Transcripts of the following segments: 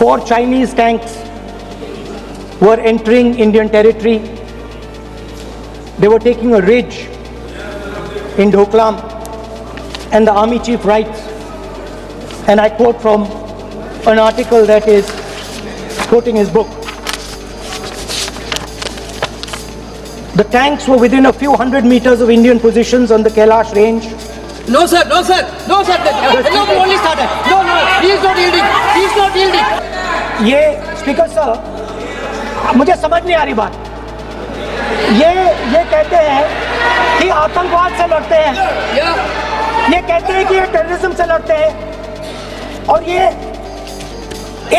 4 Chinese tanks were entering Indian territory. They were taking a ridge in Doklam, and the army chief writes, and I quote from an article that is quoting his book, "The tanks were within a few hundred meters of Indian positions on the Kailash range." No sir, no sir, no sir, no, only started. No, he is not yielding, he is not yielding. ये speaker साहब, मुझे समझ नहीं आ रही बात। ये कहते हैं कि आतंकवाद से लड़ते हैं, ये कहते हैं कि ये टेररिज्म से लड़ते हैं, और ये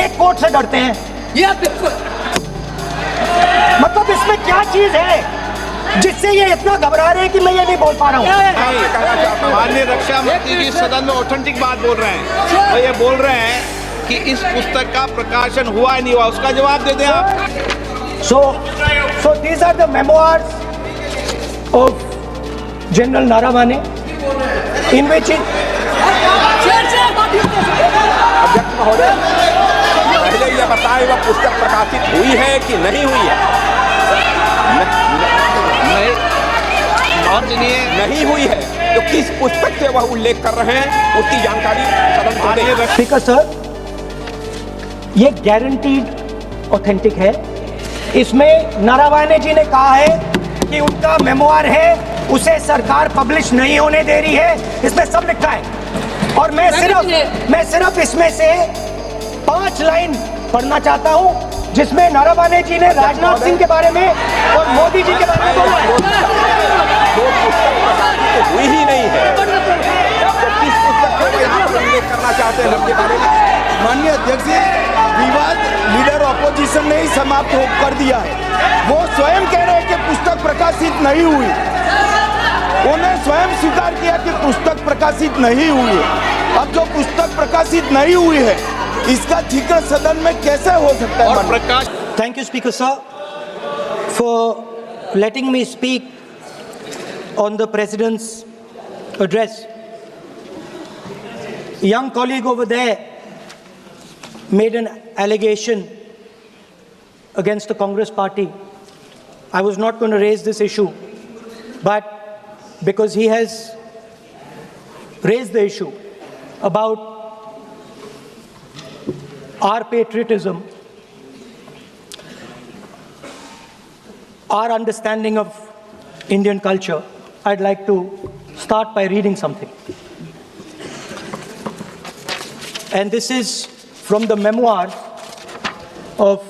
एक कोर्ट से डरते हैं। बिल्कुल, मतलब इसमें क्या चीज है जिससे ये इतना घबरा रहे हैं कि मैं ये नहीं बोल पा रहा हूँ। माननीय रक्षा मंत्री जी सदन में ऑथेंटिक बात बोल रहे हैं, वो ये बोल रहे हैं कि इस पुस्तक का प्रकाशन हुआ नहीं हुआ, उसका जवाब दे दें आप। So these are the memoirs of General Naravane, in which अध्यक्ष महोदय, पहले ये बताएं वह पुस्तक प्रकाशित हुई है कि नहीं हुई है? नहीं हुई है तो किस पुस्तक से वह उल्लेख कर रहे हैं, उसकी जानकारी सदन को दें। स्पीकर सर, ये गारंटीड ऑथेंटिक है। इसमें नारावाने जी ने कहा है कि उनका मेमोआर है, उसे सरकार पब्लिश नहीं होने दे रही है, इसमें सब लिखा है। और मैं सिर्फ इसमें से 5 लाइन पढ़ना चाहता हूं, जिसमें नारावाने जी ने राजनाथ सिंह के बारे में और मोदी जी के बारे में बोला है। दो पुस्तक प्रकाशित हुई ही नहीं है, तो किस पुस्तक को यहाँ पर उल्लेख करना चाहते हैं उनके बारे में? माननीय अध्यक्ष जी, विवाद लीडर ऑपोजिशन ने ही समाप्त कर दिया है। वो स्वयं कह रहे हैं कि पुस्तक प्रकाशित नहीं हुई, उन्हें स्वयं स्वीकार किया कि पुस्तक प्रकाशित नहीं हुई है। अब जो पुस्तक प्रकाशित नहीं हुई है, इसका जिक्र सदन में कैसे हो सकता है? और प्रकाश, Thank you, Speaker sir, for letting me speak on the President's address. A young colleague over there made an allegation against the Congress party. I was not going to raise this issue, but because he has raised the issue about our patriotism, our understanding of Indian culture, I'd like to start by reading something. And this is from the memoirs of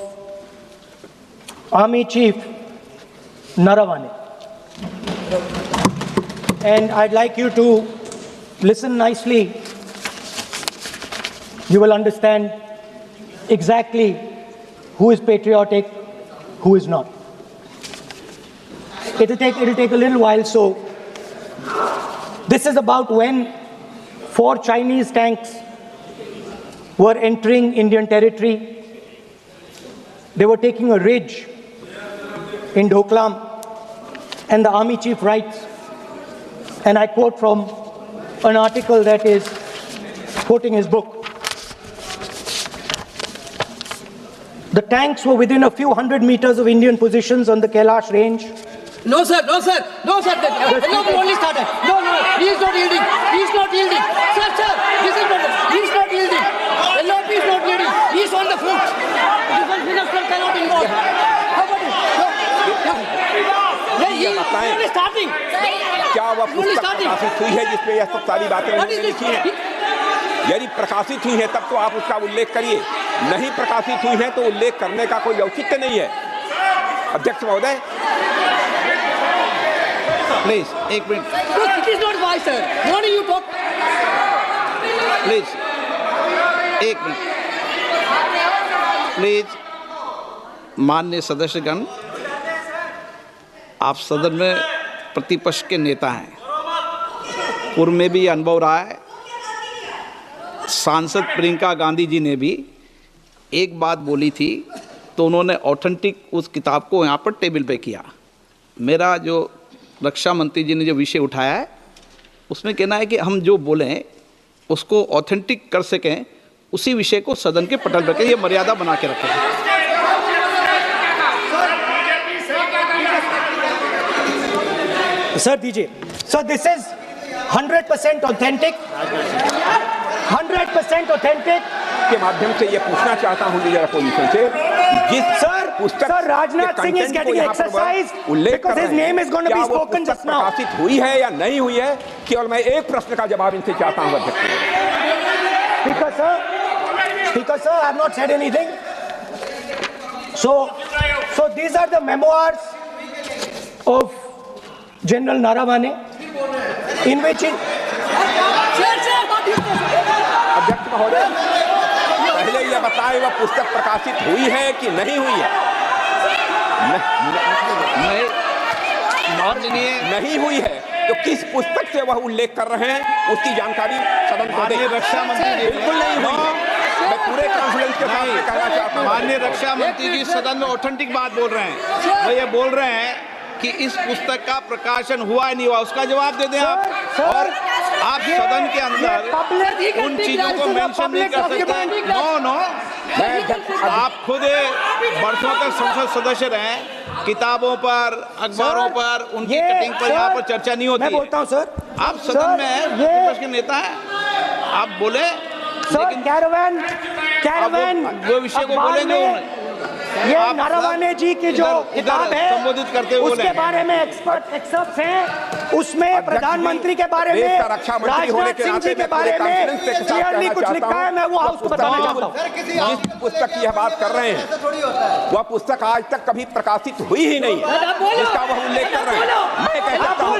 Army Chief Naravane. And I'd like you to listen nicely. You will understand exactly who is patriotic, who is not. It'll take a little while, so this is about when 4 Chinese tanks were entering Indian territory. They were taking a ridge in Doklam, and the army chief writes, and I quote from an article that is quoting his book, "The tanks were within a few hundred meters of Indian positions on the Kailash range." No sir, no, only started. No, he is not yielding, he is not yielding. Sir, this is not, he is not yielding. LOP is not yielding, he is on the foot. Defense minister cannot involve. How about it? He is only starting. क्या वह पुस्तक प्रकाशित हुई है जिसमें यह सब सारी बातें लिखी हैं? यदि प्रकाशित हुई है तब तो आप उसका उल्लेख करिए, नहीं प्रकाशित हुई है तो उल्लेख करने का कोई औचित्य नहीं है। अध्यक्ष महोदय, प्लीज एक minute. It is not wise, sir. Morning you talk. Please एक मिनट, प्लीज। माननीय सदस्यगण, आप सदन में प्रतिपक्ष के नेता हैं, पूर्व में भी अनुभव रहा है। सांसद प्रियंका गांधी जी ने भी एक बात बोली थी तो उन्होंने ऑथेंटिक उस किताब को यहाँ पर टेबल पे किया। मेरा जो रक्षा मंत्री जी ने जो विषय उठाया है उसमें कहना है कि हम जो बोलें उसको ऑथेंटिक कर सकें उसी विषय को सदन के पटल पर रखें, ये मर्यादा बना के रखें। सर दीजिए। Sir this is 100% authentic, 100% authentic. के माध्यम से ये पूछना चाहता हूं लीडर अपोजिशन से, जिस सर पुस्तक सर राजनाथ के सिंह इज content को गेटिंग यहाँ पर एक्सरसाइज उल्लेख बिकॉज़ कर हिज रहे हैं, नेम इज गोइंग टू क्या बी वो स्पोकन पुस्तक जस्ट नाउ। प्रकाशित हुई है या नहीं हुई है, केवल मैं एक प्रश्न का जवाब इनसे चाहता हूं अध्यक्ष। Speaker sir, I have not said anything. So these are the memoirs of General Naravane, in which अध्यक्ष महोदय, पहले यह बताएं वह पुस्तक प्रकाशित हुई है कि नहीं हुई है। नहीं हुई है तो किस पुस्तक से वह उल्लेख कर रहे हैं उसकी जानकारी सदन को दें। रक्षा मंत्री बिल्कुल नहीं हुई है। मैं पूरे कॉन्फिडेंस के साथ ये कहना चाहता हूं। माननीय रक्षा मंत्री जी सदन में ऑथेंटिक बात बोल रहे हैं। वो ये बोल रहे हैं कि इस पुस्तक का प्रकाशन हुआ है नहीं हुआ, उसका जवाब दे दें आप। और आप सदन के अंदर उन चीजों को मेंशन नहीं कर सकते। नो आप खुद वर्षों तक संसद सदस्य रहे, किताबों पर, अखबारों पर, उनकी कटिंग पर यहाँ पर चर्चा नहीं होती। मैं बोलता हूँ सर, आप सदन में विपक्ष के नेता हैं, आप बोले, लेकिन कैरावैन वो विषय को बोलेंगे। ये नारावाने जी की जो किताब है संबोधित करते हुए उसके बारे में एक्सपर्ट्स हैं, उसमें प्रधानमंत्री के बारे में, राजनाथ सिंह जी के बारे में क्लियरली कुछ लिखा है। मैं वो हाउस को बताना चाहता हूँ। जिस पुस्तक की यह बात कर रहे हैं वह पुस्तक आज तक कभी प्रकाशित हुई ही नहीं है, जिसका वह उल्लेख कर रहे हैं। मैं कह सकता हूँ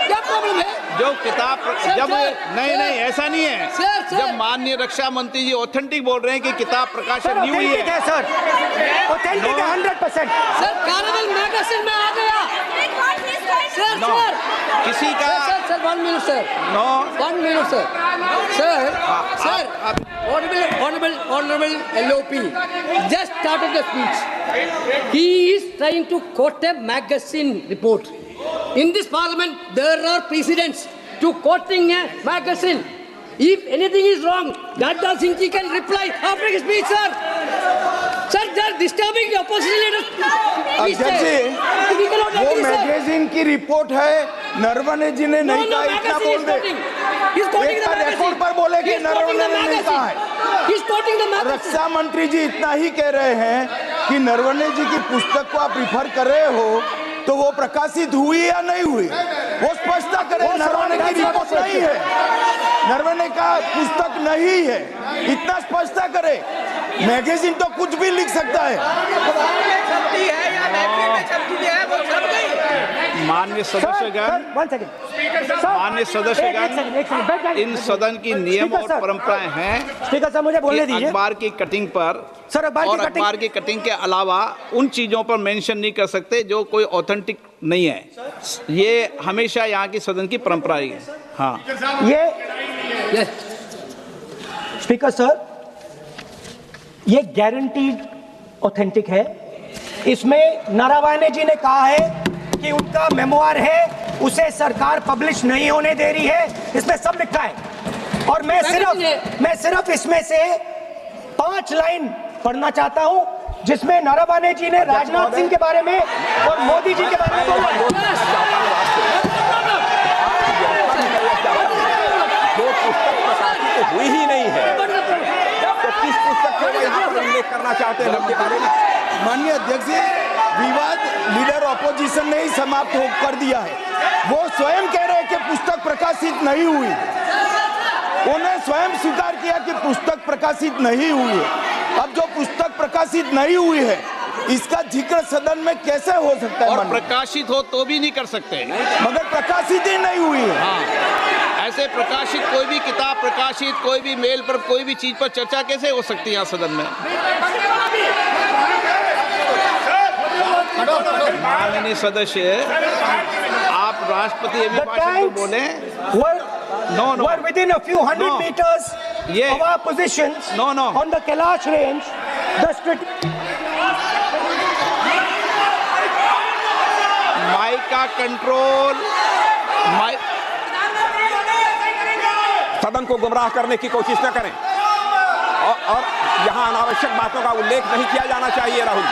क्या प्रॉब्लम है? जो किताब जब नहीं ऐसा नहीं है। सर। जब माननीय रक्षा मंत्री जी ऑथेंटिक बोल रहे हैं कि किताब प्रकाशन नहीं हुई है। सर ऑथेंटिक है 100%। सर कार्निवल मैगजीन में आ गया। सर किसी का sir 1 minute sir. No 1 minute sir. Honorable LOP just started the speech. He is trying to quote a magazine report. In this parliament, there are precedents to quoting a magazine. If anything is wrong, Radha Singh ji can reply after his speech, sir. Sir, they are disturbing the opposition leaders. अध्यक्ष जी, वो magazine की report है, नरवणे जी ने नहीं कहा, इतना बोल दे। एक रिपोर्ट पर बोले कि नरवणे ने नहीं कहा है। रक्षा मंत्री जी इतना ही कह रहे हैं कि नरवणे जी की पुस्तक को आप रिफर कर रहे हो तो वो प्रकाशित हुई या नहीं हुई, वो स्पष्टता करें। नरवणे की रिपोर्ट नहीं है, नरवणे का पुस्तक नहीं है, इतना स्पष्टता करे। मैगजीन तो कुछ भी लिख सकता है। माननीय सदस्यगण, माननीय सदस्यगण, इन सदन की नियम और परंपराएं हैं। स्पीकर साहब मुझे बोलने दीजिए। अखबार की कटिंग पर सर और अखबार की कटिंग के अलावा उन चीजों पर मेंशन नहीं कर सकते जो कोई ऑथेंटिक नहीं है। ये हमेशा यहाँ की सदन की परंपरा है। हाँ, ये स्पीकर सर, ये गारंटीड ऑथेंटिक है। इसमें नारावाने जी ने कहा है कि उनका मेमोआर है, उसे सरकार पब्लिश नहीं होने दे रही है, इसमें सब लिखा है। और मैं सिर्फ इसमें से 5 लाइन पढ़ना चाहता हूं जिसमें नारावाने जी ने राजनाथ सिंह के बारे में और मोदी जी के बारे में बोला है। जो पुस्तक प्रकाशित हुई ही नहीं है तो किस पुस्तक को यहाँ पर उल्लेख करना चाहते हैं उनके बारे में? माननीय अध्यक्ष जी, विवाद लीडर ऑपोजिशन ने ही समाप्त कर दिया है। वो स्वयं कह रहे हैं कि पुस्तक प्रकाशित नहीं हुई, उन्हें स्वयं स्वीकार किया कि पुस्तक प्रकाशित नहीं हुई है। अब जो पुस्तक प्रकाशित नहीं हुई है इसका जिक्र सदन में कैसे हो सकता है? और प्रकाशित हो तो भी नहीं कर सकते, मगर प्रकाशित ही नहीं हुई है। हाँ, ऐसे प्रकाशित कोई भी किताब प्रकाशित, कोई भी मेल पर, कोई भी चीज पर चर्चा कैसे हो सकती है यहाँ सदन में? माननीय सदस्य, आप राष्ट्रपति अभिभाषण को बोले। Were within a few hundred meters of our positions on the Kailash range. Mic का कंट्रोल, सदन को गुमराह करने की कोशिश न करें और यहाँ अनावश्यक बातों का उल्लेख नहीं किया जाना चाहिए। राहुल जी,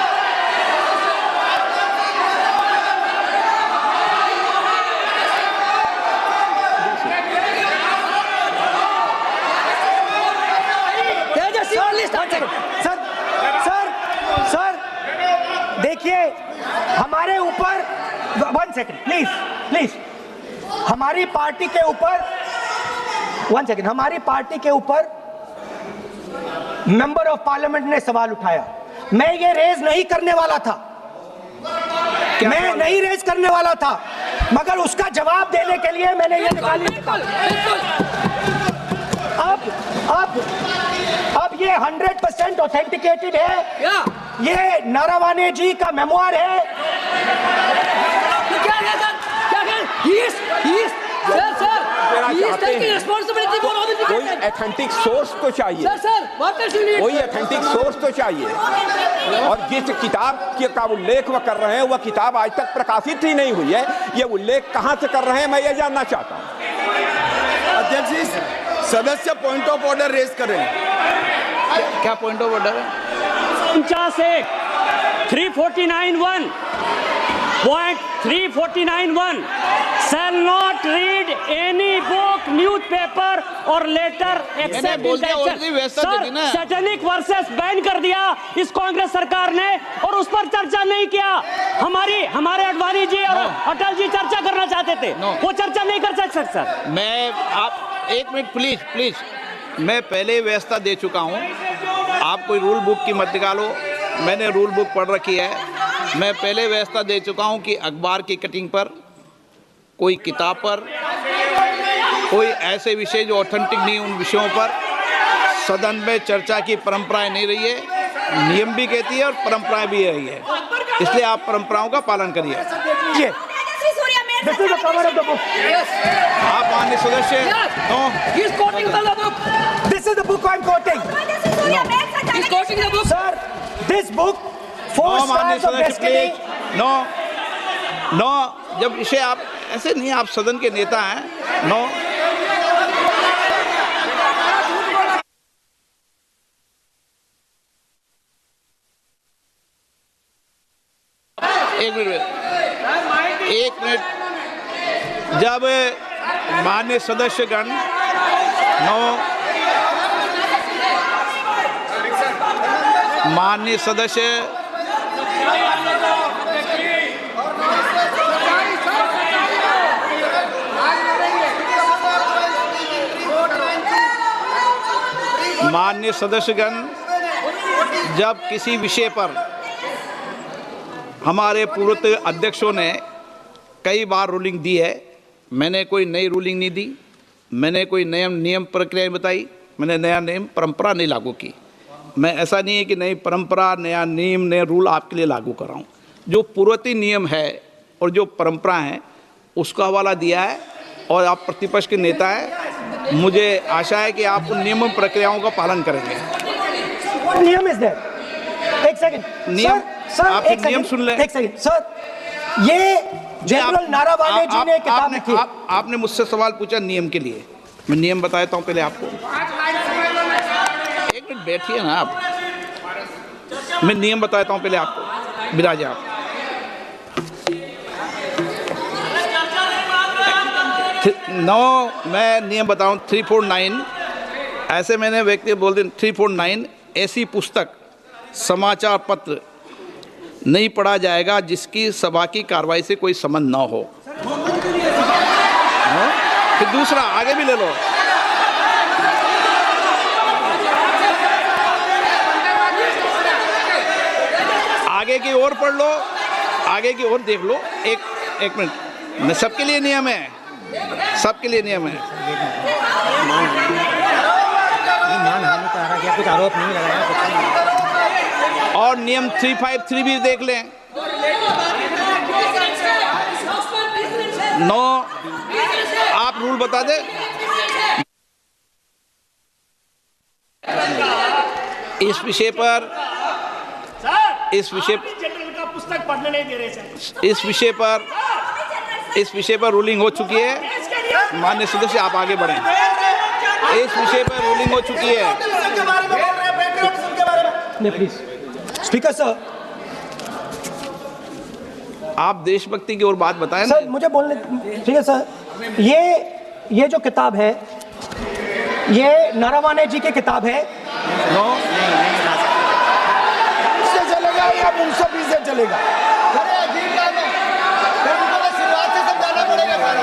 सर देखिए, हमारे ऊपर 1 सेकंड प्लीज, हमारी पार्टी के ऊपर 1 सेकंड, हमारी पार्टी के ऊपर मेंबर ऑफ पार्लियामेंट ने सवाल उठाया। मैं ये रेज नहीं करने वाला था, मैं नहीं रेज करने वाला था, मगर उसका जवाब देने के लिए मैंने ये निकाली। अब ये 100% ऑथेंटिकेटेड है। ये नारावाने जी का मेमोयर है। कोई ऑथेंटिक सोर्स तो चाहिए, कोई ऑथेंटिक सोर्स तो चाहिए। और जिस किताब का उल्लेख वह कर रहे हैं, वह किताब आज तक प्रकाशित ही नहीं हुई है। ये उल्लेख कहां से कर रहे हैं, मैं ये जानना चाहता हूं। अध्यक्ष जी, सदस्य पॉइंट ऑफ ऑर्डर रेज कर रहे हैं। क्या पॉइंट ऑफ ऑर्डर है? 349(1) Point 349(1) shall not read any book, newspaper or letter except in the sir, satanic versus ban कर दिया इस कांग्रेस सरकार ने और उस पर चर्चा नहीं किया। हमारे अडवाणी जी और अटल जी चर्चा करना चाहते थे, वो चर्चा नहीं कर सकते सर। मैं आप 1 मिनट प्लीज, मैं पहले व्यवस्था दे चुका हूँ। आप कोई रूल बुक की मत निकालो, मैंने रूल बुक पढ़ रखी है। मैं पहले व्यवस्था दे चुका हूं कि अखबार की कटिंग पर, कोई किताब पर, कोई ऐसे विषय जो ऑथेंटिक नहीं, उन विषयों पर सदन में चर्चा की परंपराएं नहीं रही है। नियम भी कहती है और परंपराएं भी रही है, इसलिए आप परंपराओं का पालन करिए। आप माननीय सदस्य, This is the book I'm quoting. He's quoting the book. Sir, this book, 4 Stars of Destiny. No, जब इसे आप ऐसे नहीं, आप सदन के नेता हैं। नो, एक मिनट, जब माननीय सदस्यगण माननीय सदस्य माननीय सदस्यगण, जब किसी विषय पर हमारे पूर्व अध्यक्षों ने कई बार रूलिंग दी है, मैंने कोई नई रूलिंग नहीं दी, मैंने कोई नियम प्रक्रिया बताई, मैंने नया नियम परंपरा नहीं लागू की। मैं ऐसा नहीं है कि नई परंपरा, नया नियम, नया रूल आपके लिए लागू कर रहा हूँ। जो पूर्ववर्ती नियम है और जो परंपरा है उसका हवाला दिया है, और आप प्रतिपक्ष के नेता हैं, मुझे आशा है कि आप उन नियम प्रक्रियाओं का पालन करेंगे। नियम इज देयर। एक सेकंड, नियम, आप एक नियम सुन लें। एक सेकंड सर, ये जनरल नारावाने जी ने किताब लिखी। आपने मुझसे सवाल पूछा नियम के लिए, मैं नियम बताता हूँ पहले आपको। एक मिनट बैठिए ना आप, मैं नियम बताता हूँ पहले आपको। विराज आप मैं नियम बताऊँ 349, ऐसे मैंने व्यक्ति बोल दिया 349, ऐसी पुस्तक, समाचार पत्र नहीं पढ़ा जाएगा जिसकी सभा की कार्रवाई से कोई संबंध ना हो। फिर दूसरा आगे भी ले लो, आगे की ओर पढ़ लो, आगे की ओर देख लो। एक मिनट, मैं सबके लिए नियम है, सबके लिए नियम है। कुछ आरोप नहीं लगाया, और नियम 353 भी देख लें। नो, आप रूल बता दे। इस विषय पर पुस्तक पढ़ने नहीं दे रहे सर। इस विषय पर रूलिंग हो चुकी है। माननीय सदस्य, आप आगे बढ़ें। इस विषय पर रूलिंग हो चुकी है। प्लीज स्पीकर सर, आप देशभक्ति की ओर बात बताएं ना। सर मुझे बोलने, ठीक है सर, ये जो किताब है ये नारावाने जी की किताब है। नो, से चलेगा या मुंसफी से चलेगा? शुरुआत से समझाना पड़ेगा सारा।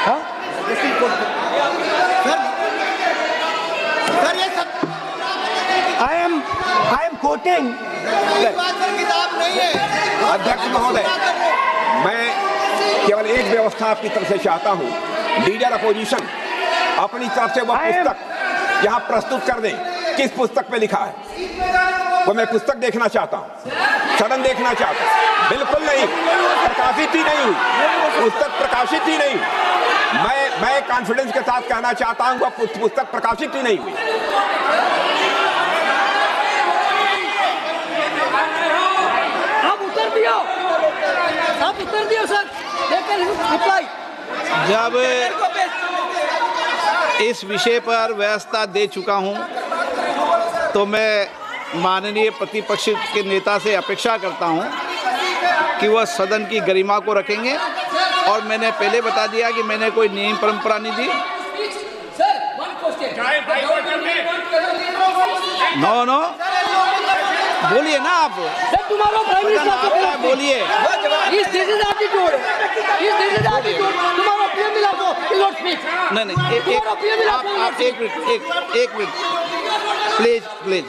हाँ? सर ये सब आई एम कोटिंग। बात पर किताब नहीं है। अध्यक्ष महोदय, मैं केवल एक व्यवस्था आपकी तरफ से चाहता हूं, लीडर अपोजिशन अपनी तरफ से वह पुस्तक यहाँ प्रस्तुत कर दें। किस पुस्तक पे लिखा है वो मैं पुस्तक देखना चाहता हूँ, सदन देखना चाहता हूँ। बिल्कुल नहीं, प्रकाशित ही नहीं हुई पुस्तक, प्रकाशित ही नहीं हुई। मैं कॉन्फिडेंस के साथ कहना चाहता हूँ वह पुस्तक प्रकाशित ही नहीं हुई। आप उत्तर दियो सर, लेकिन रिप्लाई जब इस विषय पर व्यवस्था दे चुका हूं तो मैं माननीय प्रतिपक्ष के नेता से अपेक्षा करता हूं कि वह सदन की गरिमा को रखेंगे। और मैंने पहले बता दिया कि मैंने कोई नियम परंपरा नहीं दी। नो नो, बोलिए ना आप, तुम्हारा प्राइम मिनिस्टर आपका बोलिए। इस दिस इज एटीट्यूड, इस दिस इज एटीट्यूड। तुम्हारा पीएम मिला को नॉट स्पीच। नहीं आप एक मिनट प्लीज।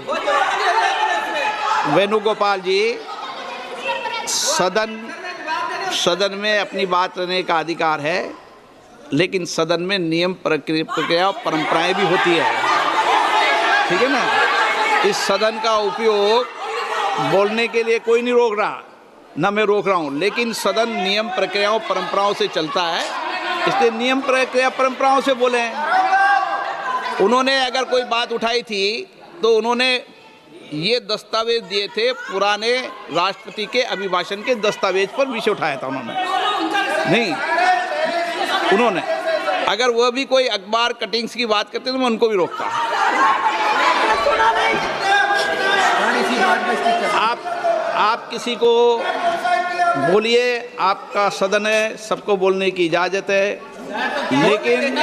वेणुगोपाल जी, सदन में अपनी बात करने का अधिकार है, लेकिन सदन में नियम प्रक्रिया और परंपराएं भी होती है, ठीक है ना। इस सदन का उपयोग बोलने के लिए कोई नहीं रोक रहा, ना मैं रोक रहा हूँ, लेकिन सदन नियम प्रक्रियाओं परंपराओं से चलता है, इसलिए नियम प्रक्रिया परंपराओं से बोले। उन्होंने अगर कोई बात उठाई थी तो उन्होंने ये दस्तावेज दिए थे, पुराने राष्ट्रपति के अभिभाषण के दस्तावेज पर विषय उठाया था उन्होंने। नहीं, उन्होंने अगर वह भी कोई अखबार कटिंग्स की बात करते तो मैं उनको भी रोकता। आप किसी को बोलिए, आपका सदन है, सबको बोलने की इजाजत है, लेकिन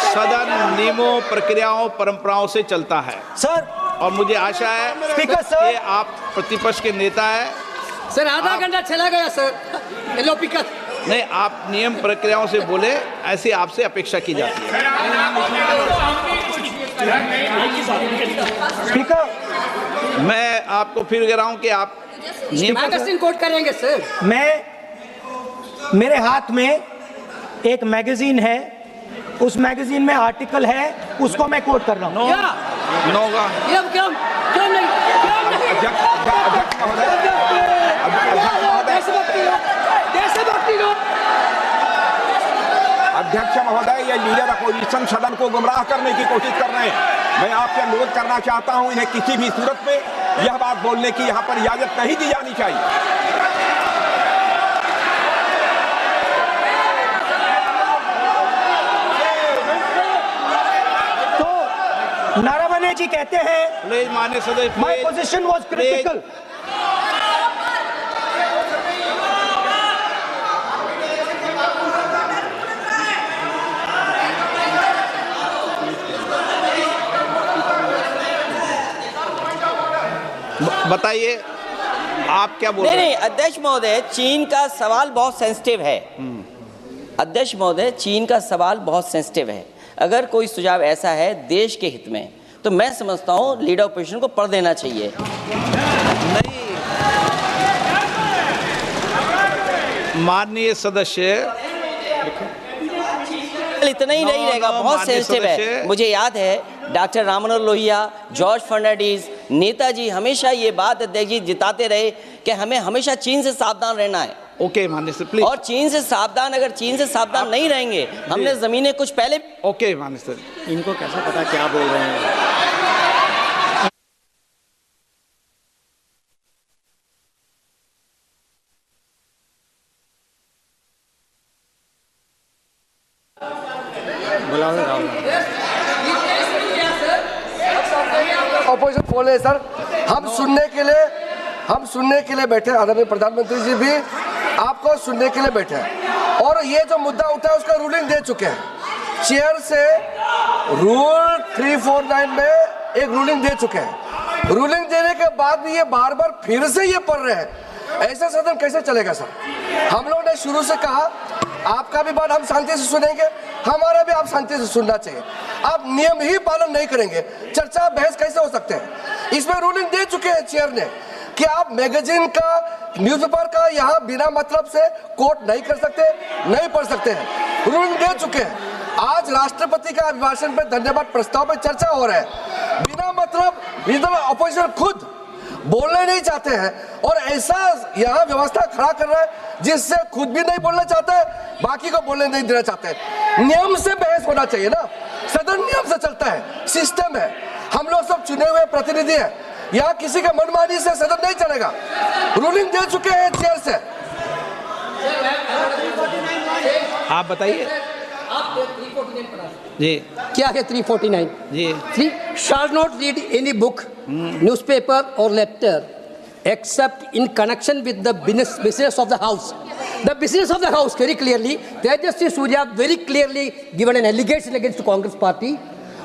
सदन नियमों प्रक्रियाओं परंपराओं से चलता है। सर, और मुझे आशा है स्पीकर सर, कि आप प्रतिपक्ष के नेता है। सर आधा घंटा चला गया सर, हेलो पिकअप। नहीं, आप नियम प्रक्रियाओं से बोले, ऐसी आपसे अपेक्षा की जाती है। स्पीकर, मैं आपको फिर कह रहा हूं कि आप मैगजीन कोट करेंगे सर। मेरे हाथ में एक मैगजीन है, उस मैगजीन में आर्टिकल है, उसको मैं कोट कर रहा हूँ। अध्यक्ष महोदय, ये लीडर अपोजिशन सदन को गुमराह करने की कोशिश कर रहे हैं। मैं आपसे अनुरोध करना चाहता हूं, इन्हें किसी भी सूरत में यह बात बोलने की यहाँ पर इजाजत नहीं दी जानी चाहिए। तो नारावाने जी कहते हैं, माननीय सदस्य, माय पोजीशन वाज क्रिटिकल। बताइए आप क्या बोल रहे हैं? नहीं, अध्यक्ष महोदय, चीन का सवाल बहुत सेंसिटिव है। अध्यक्ष महोदय, चीन का सवाल बहुत सेंसिटिव है। अगर कोई सुझाव ऐसा है देश के हित में, तो मैं समझता हूँ लीडर ऑपोजिशन को पढ़ देना चाहिए। नहीं, माननीय सदस्य, इतना ही नहीं रहेगा, बहुत सेंसिटिव है। मुझे याद है डॉक्टर राम मनोहर लोहिया, जॉर्ज फर्नांडिस, नेताजी हमेशा ये बात अध्यक्ष जी जिताते रहे कि हमें हमेशा चीन से सावधान रहना है। ओके माननीय सर, प्लीज। और चीन से सावधान, अगर चीन से सावधान नहीं रहेंगे, हमने जमीनें कुछ पहले। ओके माननीय सर। इनको कैसे पता क्या बोल रहे हैं? बुलाओ राहुल। ऑपोजिशन फोन है सर, हम सुनने के लिए बैठे, आदरणीय प्रधानमंत्री जी भी आपको सुनने के लिए बैठे हैं और ये जो मुद्दा उठा है उसका रूलिंग दे चुके हैं। चेयर से रूल 349 में एक रूलिंग दे चुके हैं। रूलिंग देने के बाद भी ये बार बार फिर से ये पढ़ रहे हैं, ऐसा सदन कैसे चलेगा सर? हम लोगों ने शुरू से कहा आपका भी बात हम शांति से सुनेंगे, हमारा भी आप शांति से सुनना चाहिए। आप नियम ही पालन नहीं करेंगे, चर्चा बहस कैसे हो सकते हैं? इसमें रूलिंग दे चुके हैं चेयर ने कि आप मैगजीन का, न्यूज़पेपर का यहाँ बिना मतलब से कोट नहीं कर सकते, नहीं पढ़ सकते हैं। रूलिंग दे चुके हैं। आज राष्ट्रपति का अभिभाषण पे धन्यवाद प्रस्ताव पे चर्चा हो रहा है, बिना मतलब विरोधी अपोजिशन खुद बोलना नहीं चाहते हैं और ऐसा यहाँ व्यवस्था खड़ा कर रहा है जिससे खुद भी नहीं बोलना चाहता है, बाकी को बोलने नहीं देना चाहते हैं। नियम से बहस होना चाहिए ना, सदन नियम से चलता है, सिस्टम है, हम लोग सब चुने हुए प्रतिनिधि हैं, यहाँ किसी के मनमानी से सदन नहीं चलेगा। रूलिंग दे चुके हैं चेयर से। आप बताइए जी, क्या है 349? जी, 3 shall not read any book, newspaper or letter except in connection with the business of the house. The business of the house, very clearly, Tejasvi Surya very clearly given an allegation against the Congress party.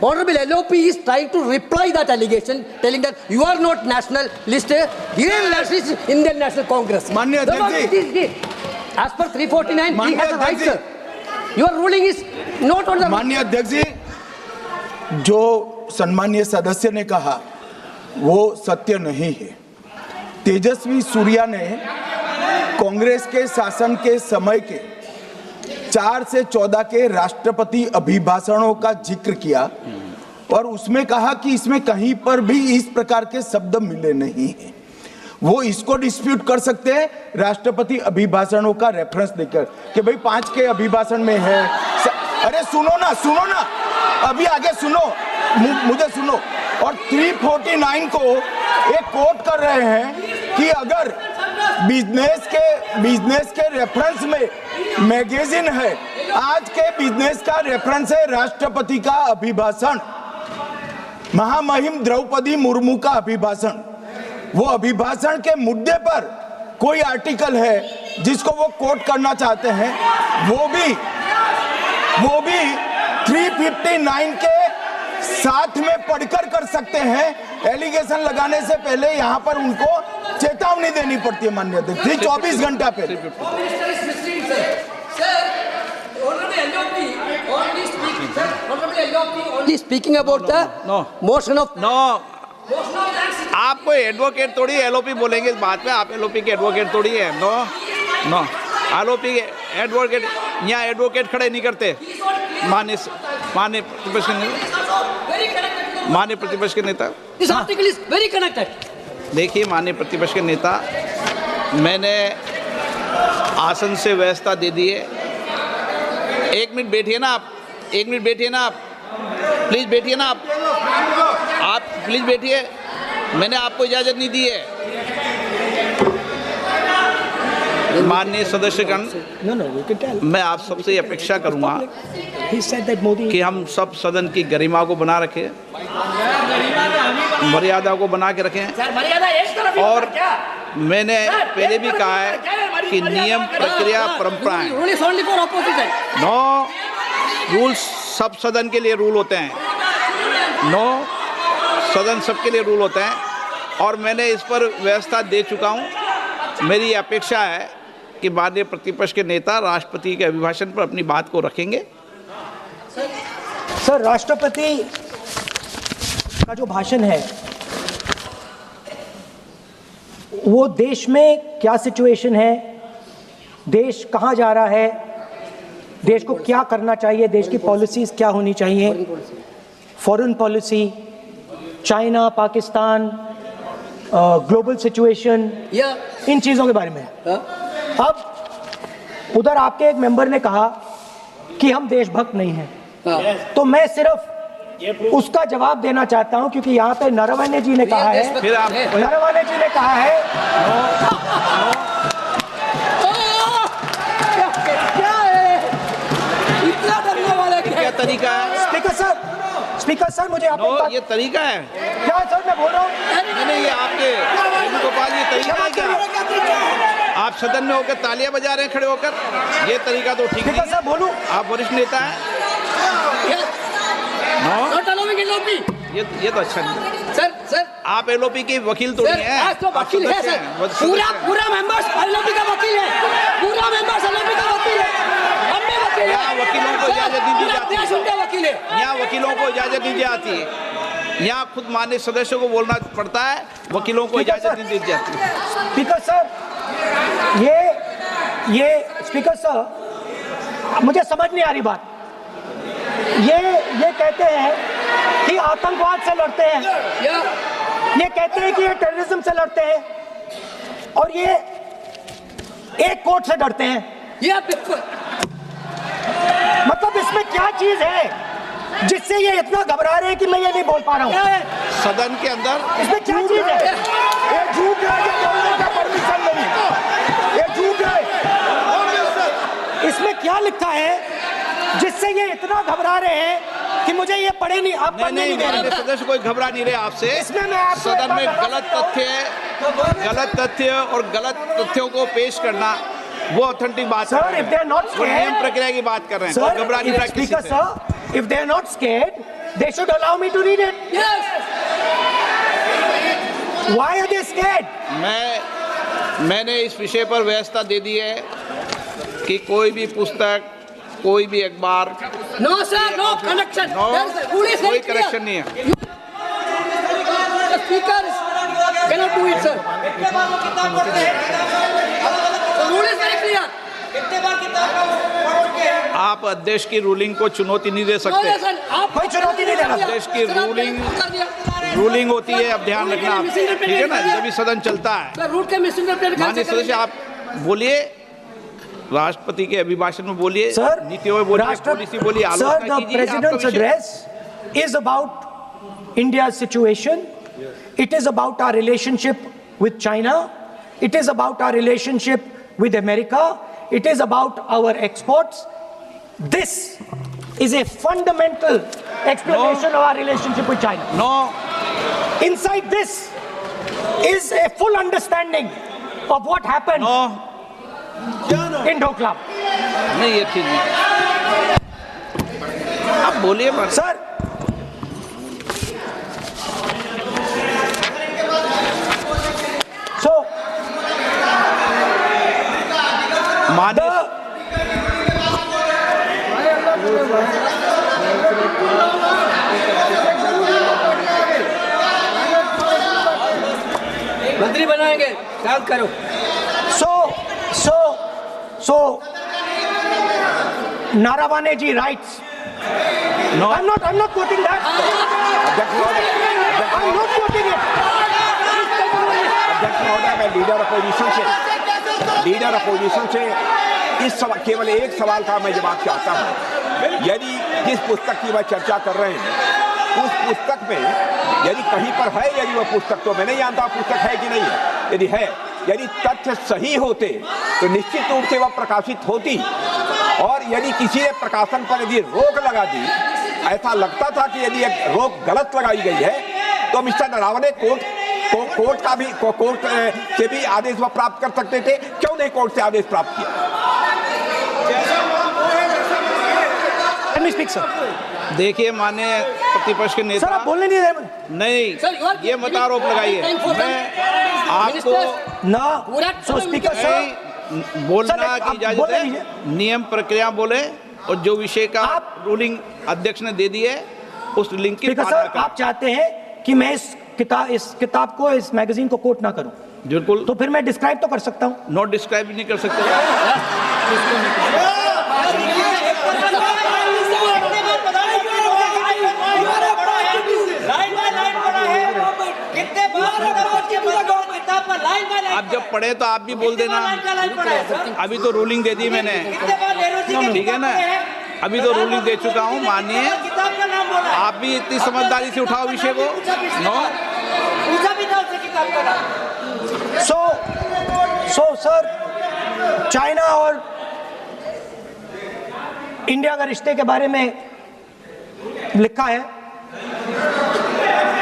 Honorable LOP is trying to reply that allegation, telling that you are not national list, Indian nationalist, Indian National Congress. माननीय अध्यक्ष जी, as per 349, he has a right, sir. Your ruling is not on the. माननीय अध्यक्ष जी, जो सम्मानीय सदस्य ने कहा वो सत्य नहीं है। तेजस्वी सूर्या ने कांग्रेस के शासन के समय के 4 से 14 के राष्ट्रपति अभिभाषणों का जिक्र किया और उसमें कहा कि इसमें कहीं पर भी इस प्रकार के शब्द मिले नहीं हैं। वो इसको डिस्प्यूट कर सकते हैं राष्ट्रपति अभिभाषणों का रेफरेंस देकर कि भाई 5 के अभिभाषण में है। अरे सुनो ना, अभी आगे सुनो, मुझे सुनो। और 349 को एक कोट कर रहे हैं कि अगर बिजनेस के रेफरेंस में मैगजीन है, आज के बिजनेस का रेफरेंस है राष्ट्रपति का अभिभाषण, महामहिम द्रौपदी मुर्मू का अभिभाषण। वो अभिभाषण के मुद्दे पर कोई आर्टिकल है जिसको वो कोट करना चाहते हैं, वो भी 359 के साथ में पढ़कर कर सकते हैं। एलिगेशन लगाने से पहले यहाँ पर उनको चेतावनी देनी पड़ती है माननीय अध्यक्ष जी, 24 घंटा पहले। Speaking about the motion of आप कोई एडवोकेट थोड़ी एलओपी बोलेंगे इस बात में, आप एलओपी के एडवोकेट थोड़ी है। नो एलओपी के एडवोकेट, यहाँ एडवोकेट खड़े नहीं करते। माननीय प्रतिपक्ष के नेता, this article is very connected. देखिए माननीय प्रतिपक्ष के नेता, मैंने आसन से व्यवस्था दे दी है। 1 मिनट बैठिए ना आप, 1 मिनट बैठिए ना आप, प्लीज बैठिए ना आप प्लीज बैठिए। मैंने आपको इजाजत नहीं दी है। माननीय सदस्यगण, मैं आप सबसे अपेक्षा करूंगा कि हम सब सदन की गरिमा को बना रखें, मर्यादा को बना के रखें। और मैंने पहले भी कहा है कि नियम, प्रक्रिया, परंपराएं, नो रूल्स सब सदन के लिए रूल होते हैं, नो सदन सबके लिए रूल होते हैं और मैंने इस पर व्यवस्था दे चुका हूं। मेरी अपेक्षा है कि माननीय प्रतिपक्ष के नेता राष्ट्रपति के अभिभाषण पर अपनी बात को रखेंगे। सर, राष्ट्रपति का जो भाषण है वो देश में क्या सिचुएशन है, देश कहाँ जा रहा है, देश को क्या करना चाहिए, देश की पॉलिसीज क्या होनी चाहिए, foreign policy, China, Pakistan, global situation, इन चीज़ों के बारे में। अब उधर आपके एक मेंबर ने कहा कि हम देशभक्त नहीं हैं, तो मैं सिर्फ उसका जवाब देना चाहता हूं क्योंकि यहाँ पे नरवणे जी ने कहा है, नरवणे जी ने कहा है क्या तरीका है? स्पीकर सर, स्पीकर सर मुझे आप नो, ये तरीका है। क्या सर मैं बोल रहा हूँ नहीं, ये आपके वेणुगोपाल, ये तरीका है क्या? आप सदन में होकर तालियां बजा रहे हैं खड़े होकर, ये तरीका तो ठीक नहीं स्पीकर सर बोलूं है। आप वरिष्ठ नेता हैं। Not allowing LOP. ये तो अच्छा नहीं है। सर आप एलओपी के वकील तो नहीं है, आज तो वकील है सर, पूरा मेंबर्स एलओपी का वकील है, पूरा मेंबर्स एलओपी का वकील है, हम भी वकील हैं। यहाँ वकीलों को इजाजत नहीं दी जाती देश उनका वकील है, यहाँ वकीलों को इजाजत नहीं दी जाती है, यहाँ खुद माननीय सदस्यों को बोलना पड़ता है, वकीलों को इजाजत नहीं दी जाती। स्पीकर सर ये स्पीकर सर मुझे समझ नहीं आ रही बात। ये कहते हैं कि आतंकवाद से लड़ते हैं, ये कहते हैं कि ये टेररिज्म से लड़ते हैं, और ये एक कोर्ट से डरते हैं। ये बिल्कुल मतलब इसमें क्या चीज है जिससे ये इतना घबरा रहे हैं कि मैं ये नहीं बोल पा रहा हूँ? सदन के अंदर इसमें क्या चीज है? ये झूठ है, ये बोलने का परमिशन नहीं है, ये झूठ है। इसमें क्या लिखा है जिससे ये इतना घबरा रहे हैं कि मुझे ये पढ़े नहीं, आप पढ़ने नहीं दे रहे। सदस्य कोई घबरा नहीं रहे आपसे। इसमें मैं आपको सदन में गलत तथ्य और गलत तथ्यों को पेश करना वो ऑथेंटिक बात Sir, if they are not वो नियम scared, प्रक्रिया की बात कर रहे हैं। Sir, कोई घबरा नहीं रहा किसी Speaker से। sir, if they are not scared, they should allow me to read it. yes. Why are they scared? मैंने इस विषय पर व्यवस्था दे दी है कि कोई भी पुस्तक, कोई भी अखबार, No sir, no connection. No, Rule is कोई very clear. करेक्शन नहीं है। The speaker cannot do it sir. The rule is very clear. आप अध्यक्ष की रूलिंग को चुनौती नहीं दे No, सकते। listen, आप कोई चुनौती नहीं देना। देश की रूलिंग होती है, अब ध्यान रखना आप, ठीक है ना, जब भी सदन चलता है। सर रूट के मिसइंटरप्रेट माननीय सदस्य आप बोलिए, राष्ट्रपति के अभिभाषण में बोलिए, Sir, नीतियों में बोलिए, पॉलिसी बोलिए, Sir, आलोचना the कीजिए। president's address is about India's situation. It is about our relationship with China. It is about our relationship with America. It is about our exports. This is a fundamental explanation of our relationship with China. No, Inside this is a full understanding of what happened no, in Doklam. नहीं ये ठीक नहीं। आप बोलिए मत। Sir, so माननीय मंत्री बनाएंगे, याद करो। So, Naravane ji writes. No. I'm not quoting that. I'm not quoting it. अध्यक्ष महोदय, मैं लीडर अपोजिशन से इस केवल एक सवाल का मैं जवाब चाहता हूँ। यदि जिस पुस्तक की वह चर्चा कर रहे हैं, उस पुस्तक में यदि कहीं पर है, यदि वह पुस्तक, तो मैं नहीं जानता पुस्तक है कि नहीं है, यदि है, यदि तथ्य सही होते तो निश्चित रूप से वह प्रकाशित होती, और यदि किसी ने प्रकाशन पर यदि रोक लगा दी, ऐसा लगता था कि यदि एक रोक गलत लगाई गई है, तो मिस्टर नरावने कोर्ट से भी आदेश वह प्राप्त कर सकते थे। क्यों नहीं कोर्ट से आदेश प्राप्त किया? Let me speak, sir. देखिए माननीय प्रतिपक्ष के Sir, नेता, आप बोलने नहीं दे रहे। नहीं, Sir, you are ये मत आरोप लगाइए। मैं आपको No. So, Speaker, sir. नहीं बोलना Sir, की आप इजाजत बोले है, लीजिए। नियम प्रक्रिया बोले, और जो विषय का रूलिंग अध्यक्ष ने दे दी है उस लिंक की Speaker, पालना sir, करें। आप चाहते हैं कि मैं इस किताब को, इस मैगजीन को कोट ना करूं, बिल्कुल, तो फिर मैं डिस्क्राइब तो कर सकता हूं। नोट डिस्क्राइब नहीं कर सकते। आप जब पढ़े तो आप भी बोल देना। अभी तो रूलिंग दे दी मैंने, ठीक है ना, अभी तो रूलिंग दे चुका हूँ। मानिए, आप भी इतनी समझदारी से उठाओ विषय को। नो, सो सर, चाइना और इंडिया के रिश्ते के बारे में लिखा है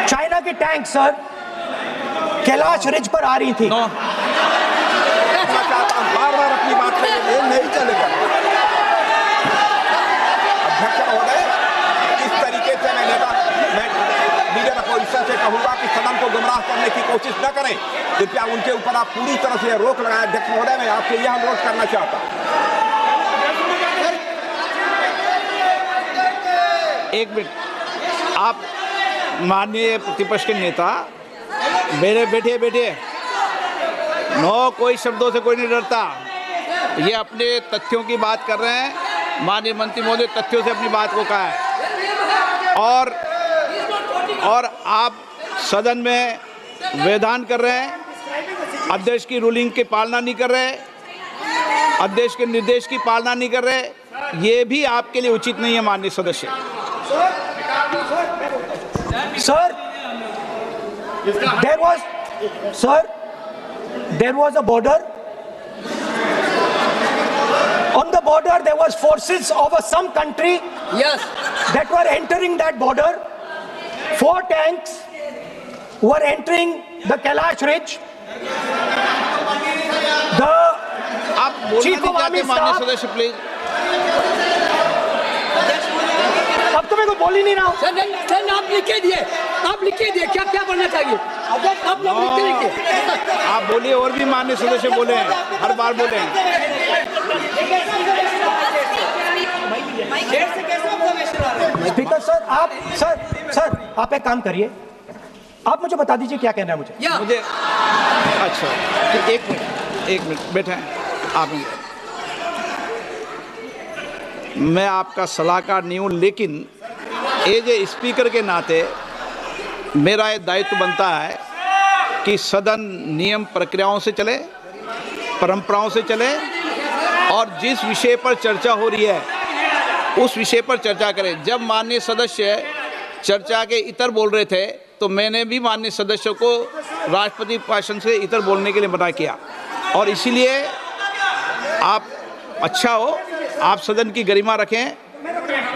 चाइना की टैंक सर कैलाश रिज पर आ रही थी। मैं चाहता हूं बार-बार अपनी बात पे नहीं चलेगा। अध्यक्ष महोदय, इस तरीके से मैं लीडर अपोजिशन से कहूंगा कि सदन को गुमराह करने की कोशिश न करें। कृपया उनके ऊपर आप पूरी तरह से रोक लगाएं। अध्यक्ष महोदय, मैं आपसे यह अनुरोध करना चाहता हूं। एक मिनट, आप माननीय प्रतिपक्ष के नेता बैठिए। नो, कोई शब्दों से कोई नहीं डरता। ये अपने तथ्यों की बात कर रहे हैं। माननीय मंत्री महोदय तथ्यों से अपनी बात को कहा है और आप सदन में वेदान कर रहे हैं, अध्यक्ष की रूलिंग की पालना नहीं कर रहे, अध्यक्ष के निर्देश की पालना नहीं कर रहे। ये भी आपके लिए उचित नहीं है माननीय सदस्य। Sir, there was a border. On the border, there was forces of some country. Yes. That were entering that border. 4 tanks were entering the Kailash Ridge. The आप बोलना Chief नहीं of चाहते Army माननीय Staff. सदस्य, please. अब तो मैं को बोल ही नहीं रहा हूं। सर आप लिख के दिए, क्या क्या बनना चाहिए आप लोग लिख के लिखिए। आप बोलिए, और भी माननीय सदस्य बोले हैं, हर बार बोले हैं। स्पीकर सर, आप एक काम करिए, आप मुझे बता दीजिए क्या कहना है मुझे। मुझे अच्छा, एक मिनट बैठे हैं आप। मैं आपका सलाहकार नहीं हूँ, लेकिन एज ए स्पीकर के नाते मेरा ये दायित्व बनता है कि सदन नियम प्रक्रियाओं से चले, परंपराओं से चले और जिस विषय पर चर्चा हो रही है उस विषय पर चर्चा करें। जब माननीय सदस्य चर्चा के इतर बोल रहे थे तो मैंने भी माननीय सदस्यों को राष्ट्रपति भाषण से इतर बोलने के लिए मना किया, और इसीलिए आप अच्छा हो, आप सदन की गरिमा रखें,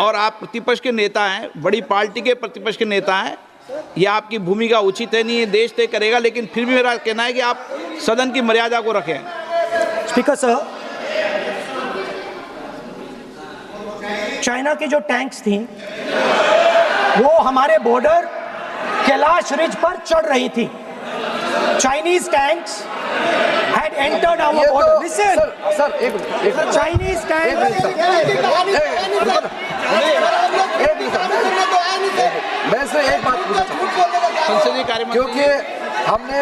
और आप प्रतिपक्ष के नेता हैं, बड़ी पार्टी के प्रतिपक्ष के नेता हैं, यह आपकी भूमिका उचित है नहीं, ये देश तय करेगा, लेकिन फिर भी मेरा कहना है कि आप सदन की मर्यादा को रखें। स्पीकर सर, चाइना की जो टैंक्स थी वो हमारे बॉर्डर कैलाश रिज पर चढ़ रही थी। Chinese tanks had entered our border. Listen, sir एक मिनट, Chinese tanks. मैं से एक बात पूछना चाहता हूं, संसदीय कार्य मंत्री, क्योंकि हमने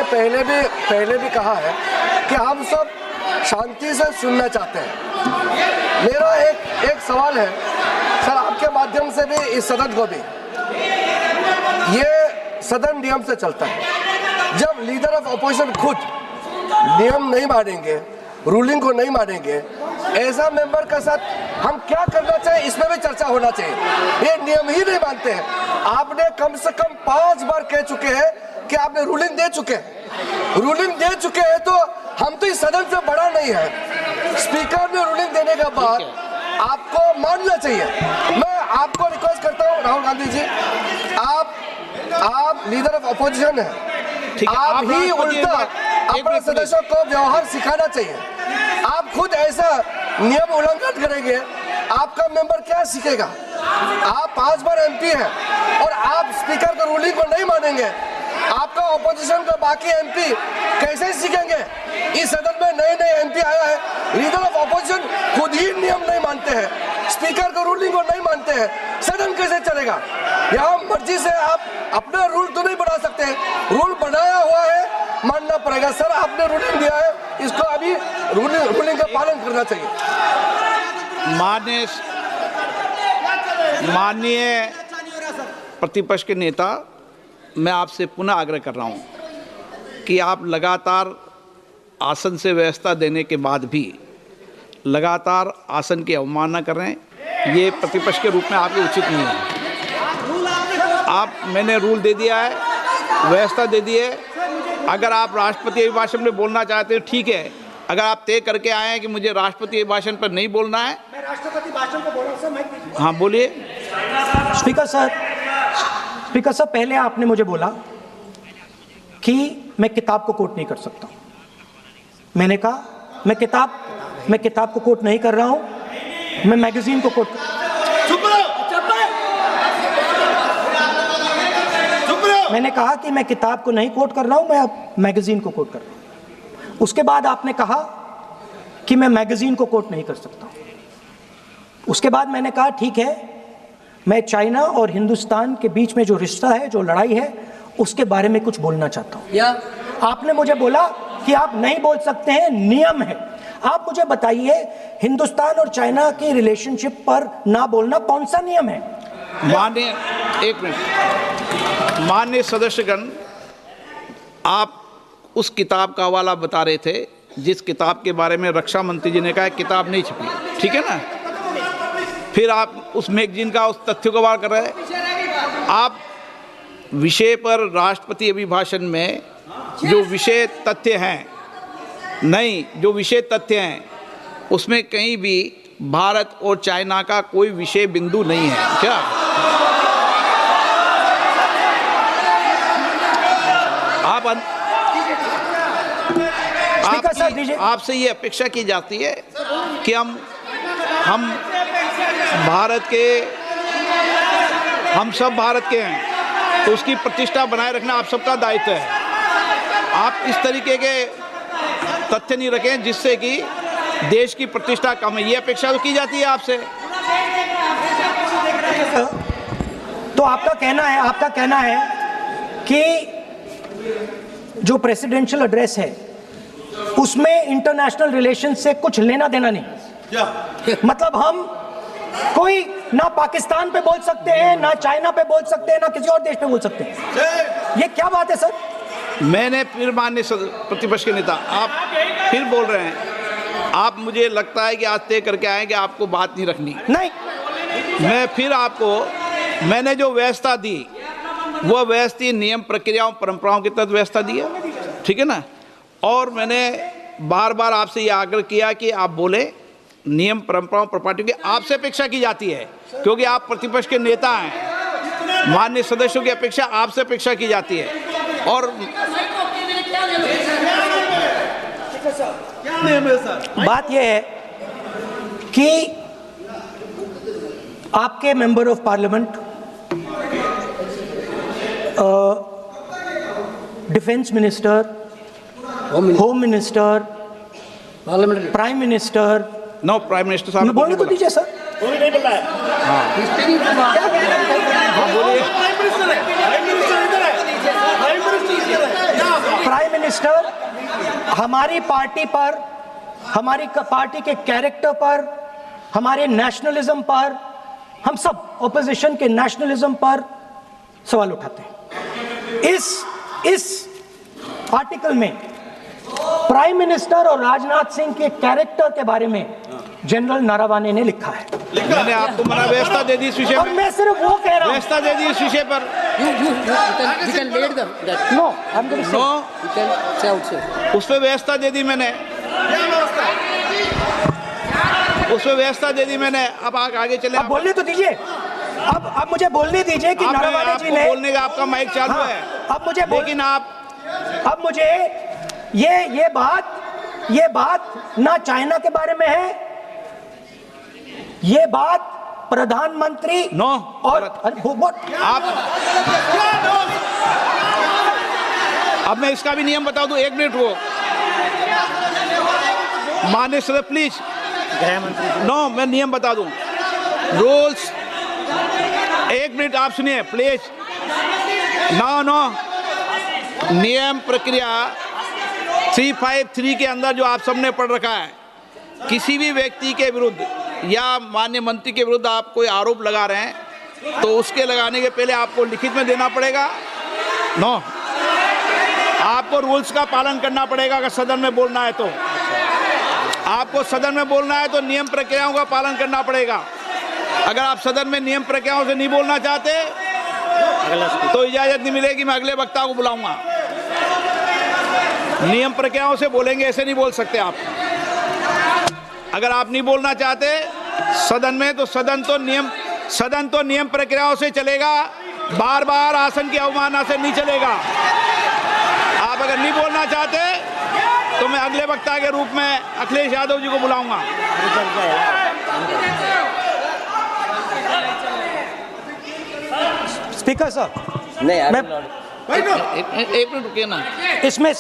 पहले भी कहा है कि हम सब शांति से सुनना चाहते हैं। मेरा एक सवाल है सर, आपके माध्यम से भी इस सदन को भी, ये सदन नियम से चलता है। जब लीडर ऑफ अपोजिशन खुद नियम नहीं मानेंगे, रूलिंग को नहीं मानेंगे, ऐसा मेंबर के साथ हम क्या करना चाहिए, इसमें भी चर्चा होना चाहिए। ये नियम ही नहीं मानते हैं। आपने कम से कम 5 बार कह चुके हैं कि आपने रूलिंग दे चुके हैं, तो हम तो इस सदन से बड़ा नहीं है। स्पीकर ने रूलिंग देने के बाद आपको मानना चाहिए। मैं आपको रिक्वेस्ट करता हूँ राहुल गांधी जी, आप लीडर ऑफ अपोजिशन है, आप ही उल्टा अपने सदस्यों को व्यवहार सिखाना चाहिए। आप खुद ऐसा नियम उल्लंघन करेंगे, आपका मेंबर क्या सीखेगा? आप 5 बार एमपी हैं और आप स्पीकर का रूलिंग को नहीं मानेंगे, आपका ऑपोजिशन का बाकी एमपी कैसे सीखेंगे? इस सदन में नए एमपी आया है, लीडर ऑफ ऑपोजिशन खुद ही नियम नहीं मानते हैं, स्पीकर का रूलिंग को नहीं मानते हैं, सदन कैसे चलेगा? यहाँ मर्जी से आप अपना रूल तो नहीं बना सकते, रूल बनाया हुआ है, मानना पड़ेगा। सर, आपने रूलिंग दिया है, इसको अभी रूलिंग का पालन करना चाहिए। माननीय प्रतिपक्ष के नेता, मैं आपसे पुनः आग्रह कर रहा हूं कि आप लगातार आसन से व्यवस्था देने के बाद भी लगातार आसन की अवमानना कर रहे हैं। ये प्रतिपक्ष के रूप में आपके उचित नहीं है। मैंने रूल दे दिया है, व्यवस्था दे दी है। अगर आप राष्ट्रपति अभिभाषण में बोलना चाहते हैं ठीक है, अगर आप तय करके आए हैं कि मुझे राष्ट्रपति अभिभाषण पर नहीं बोलना है, मैं राष्ट्रपति भाषण को बोल रहा हूं सर। हाँ बोलिए। स्पीकर सर, स्पीकर साहब, पहले आपने मुझे बोला कि मैं किताब को कोट नहीं कर सकता। मैंने कहा मैं किताब को कोट नहीं कर रहा हूं, मैं मैगजीन को कोट। मैंने कहा कि मैं किताब को नहीं कोट कर रहा हूं, मैं अब मैगजीन को कोट कर रहा हूं। उसके बाद आपने कहा कि मैं मैगजीन को कोट नहीं कर सकता। उसके बाद मैंने कहा ठीक है, मैं चाइना और हिंदुस्तान के बीच में जो रिश्ता है, जो लड़ाई है, उसके बारे में कुछ बोलना चाहता हूं। आपने मुझे बोला कि आप नहीं बोल सकते हैं, नियम है। आप मुझे बताइए, हिंदुस्तान और चाइना की रिलेशनशिप पर ना बोलना कौन सा नियम है? माननीय, एक मिनट, माननीय सदस्यगण, आप उस किताब का हवाला बता रहे थे जिस किताब के बारे में रक्षा मंत्री जी ने कहा किताब नहीं छपी, ठीक है ना? फिर आप उस मैगजीन का उस तथ्य को वार कर रहे हैं। आप विषय पर राष्ट्रपति अभिभाषण में जो विषय तथ्य हैं, नहीं, जो विषय तथ्य हैं उसमें कहीं भी भारत और चाइना का कोई विषय बिंदु नहीं है क्या? आपसे ये अपेक्षा की जाती है कि हम भारत के, हम सब भारत के हैं, तो उसकी प्रतिष्ठा बनाए रखना आप सबका दायित्व है। आप इस तरीके के तथ्य नहीं रखें जिससे कि देश की प्रतिष्ठा कम है, ये अपेक्षा तो की जाती है आपसे। तो आपका कहना है कि जो प्रेसिडेंशियल एड्रेस है उसमें इंटरनेशनल रिलेशन से कुछ लेना देना नहीं। मतलब हम कोई ना पाकिस्तान पे बोल सकते हैं, ना चाइना पे बोल सकते हैं, ना किसी और देश पे बोल सकते हैं। ये क्या बात है सर? मैंने फिर, माननीय प्रतिपक्ष के नेता, आप फिर बोल रहे हैं। आप, मुझे लगता है कि आज तय करके आए कि आपको बात नहीं रखनी। नहीं, मैं फिर आपको, मैंने जो व्यवस्था दी वह व्यवस्था नियम, प्रक्रियाओं, परंपराओं के तहत व्यवस्था दी है, ठीक है ना? और मैंने बार बार आपसे ये आग्रह किया कि आप बोले, नियम, परंपराओं, प्रॉपर्टी की आपसे अपेक्षा की जाती है क्योंकि आप प्रतिपक्ष के नेता हैं। माननीय सदस्यों की अपेक्षा आपसे अपेक्षा की जाती है। और बात यह है कि आपके member of parliament, defence minister, home minister, prime minister, no, prime minister साहब बोलने तो दीजिए सर। नहीं बोल रहा है। प्राइम मिनिस्टर हमारी पार्टी पर, हमारी पार्टी के कैरेक्टर पर, हमारे नेशनलिज्म पर, हम सब ऑपोजिशन के नेशनलिज्म पर सवाल उठाते हैं। इस आर्टिकल में प्राइम मिनिस्टर और राजनाथ सिंह के कैरेक्टर के बारे में जनरल नारावाने ने लिखा है। मैंने आपको मना व्यवस्था दे दी इस विषय और मैं सिर्फ वो कह रहा हूं, व्यवस्था दे दी इस विषय पर। उस पर व्यवस्था दे दी मैंने, उसमें व्यवस्था दे दी मैंने। अब आगे चले, अब बोलने तो दीजिए। अब मुझे बोलने दीजिए कि नारावाने जी ने, बोलने का आपका माइक चालू है। अब मुझे, लेकिन अब मुझे ये बात ना चाइना के बारे में है, ये बात प्रधानमंत्री नो और आप, अब मैं इसका भी नियम बता दूं, एक मिनट वो, माननीय सदस्य प्लीज, नो, मैं नियम बता दूं, रूल्स, एक मिनट आप सुनिए प्लीज। नो, नियम प्रक्रिया 353 के अंदर जो आप सबने पढ़ रखा है, किसी भी व्यक्ति के विरुद्ध या माननीय मंत्री के विरुद्ध आप कोई आरोप लगा रहे हैं तो उसके लगाने के पहले आपको लिखित में देना पड़ेगा। नो, आपको रूल्स का पालन करना पड़ेगा। अगर सदन में बोलना है तो आपको सदन में बोलना है तो नियम प्रक्रियाओं का पालन करना पड़ेगा। अगर आप सदन में नियम प्रक्रियाओं से नहीं बोलना चाहते तो इजाजत नहीं मिलेगी, मैं अगले वक्ता को बुलाऊंगा। नियम प्रक्रियाओं से बोलेंगे, ऐसे नहीं बोल सकते आप। अगर आप नहीं बोलना चाहते सदन में तो सदन तो नियम प्रक्रियाओं से चलेगा। बार बार आसन की अवमानना से नहीं चलेगा। आप अगर नहीं बोलना चाहते तो मैं अगले वक्ता के रूप में अखिलेश यादव जी को बुलाऊंगा। स्पीकर सर, नहीं मैं एक मिनट रुकिए ना। इसमें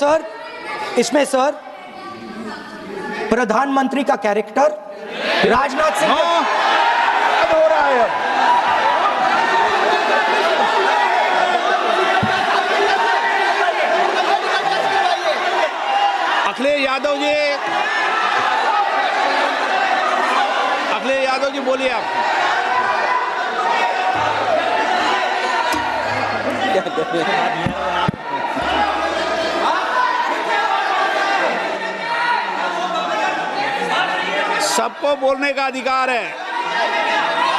सर प्रधानमंत्री का कैरेक्टर राजनाथ सिंह हो रहा है। अखिलेश यादव जी बोलिए आप। सबको बोलने का अधिकार है,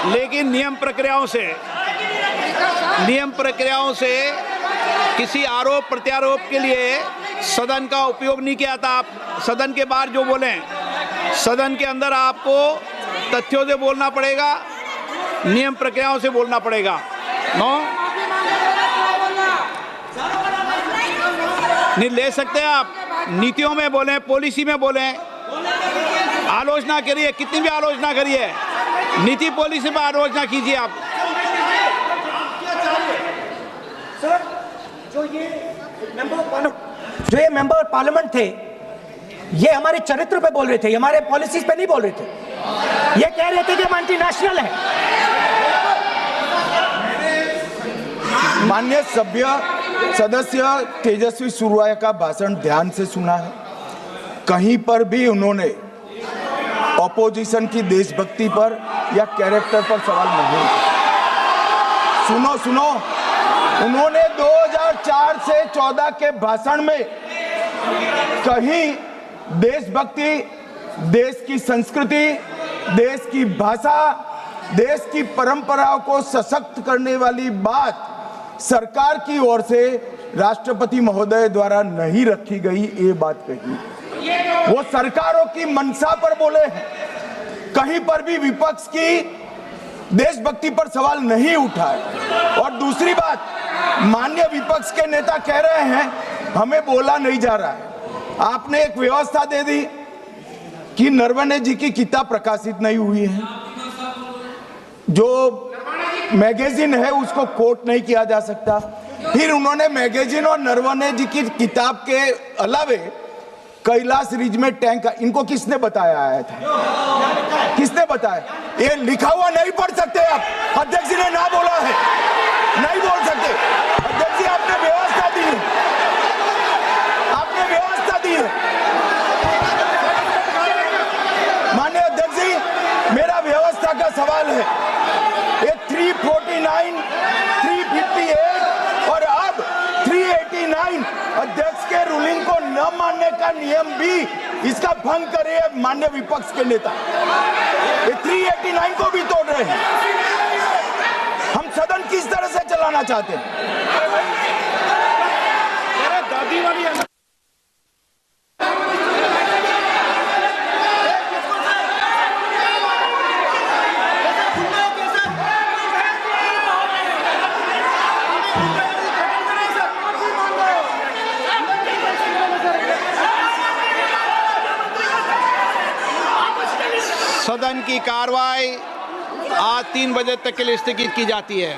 लेकिन नियम प्रक्रियाओं से किसी आरोप प्रत्यारोप के लिए सदन का उपयोग नहीं किया था। आप सदन के बाहर जो बोलें, सदन के अंदर आपको तथ्यों से बोलना पड़ेगा, नियम प्रक्रियाओं से बोलना पड़ेगा। नहीं ले सकते आप, नीतियों में बोलें, पॉलिसी में बोलें, आलोचना करिए, कितनी भी आलोचना करिए, नीति पॉलिसी पर आलोचना कीजिए आप। सर, जो ये मेंबर पार्लियामेंट थे, ये हमारे चरित्र पे बोल रहे थे, हमारे पॉलिसीज पे नहीं बोल रहे थे। ये कह रहे थे कि हम एंटी नेशनल है। माननीय सदस्य तेजस्वी सूर्या का भाषण ध्यान से सुना है। कहीं पर भी उन्होंने ऑपोजिशन की देशभक्ति पर या कैरेक्टर पर सवाल नहीं। सुनो, उन्होंने 2004 से 14 के भाषण में कहीं देशभक्ति, देश की संस्कृति, देश की भाषा, देश की परंपराओं को सशक्त करने वाली बात सरकार की ओर से राष्ट्रपति महोदय द्वारा नहीं रखी गई, ये बात कही। वो सरकारों की मंशा पर बोले हैं, कहीं पर भी विपक्ष की देशभक्ति पर सवाल नहीं उठाए। और दूसरी बात, माननीय विपक्ष के नेता कह रहे हैं हमें बोला नहीं जा रहा है। आपने एक व्यवस्था दे दी कि नरवणे जी की किताब प्रकाशित नहीं हुई है, जो मैगजीन है उसको कोट नहीं किया जा सकता। फिर उन्होंने मैगजीन और नरवणे जी की किताब के अलावे कैलाश रिज में टैंक, इनको किसने बताया आया था? किसने बताया? ये लिखा हुआ नहीं पढ़ सकते आप। अध्यक्ष जी ने ना बोला है, नहीं बोल सकते। अध्यक्ष जी आपने व्यवस्था दी है, आपने व्यवस्था दी है। माननीय अध्यक्ष जी, मेरा व्यवस्था का सवाल है। ये 349, 358 और अब 389 अध्यक्ष के रूलिंग को न मानने का नियम भी इसका भंग करे माननीय विपक्ष के नेता। ये 389 को भी तोड़ रहे हैं। हम सदन किस तरह से चलाना चाहते हैं? सदन की कार्रवाई आज 3 बजे तक के लिए स्थगित की जाती है।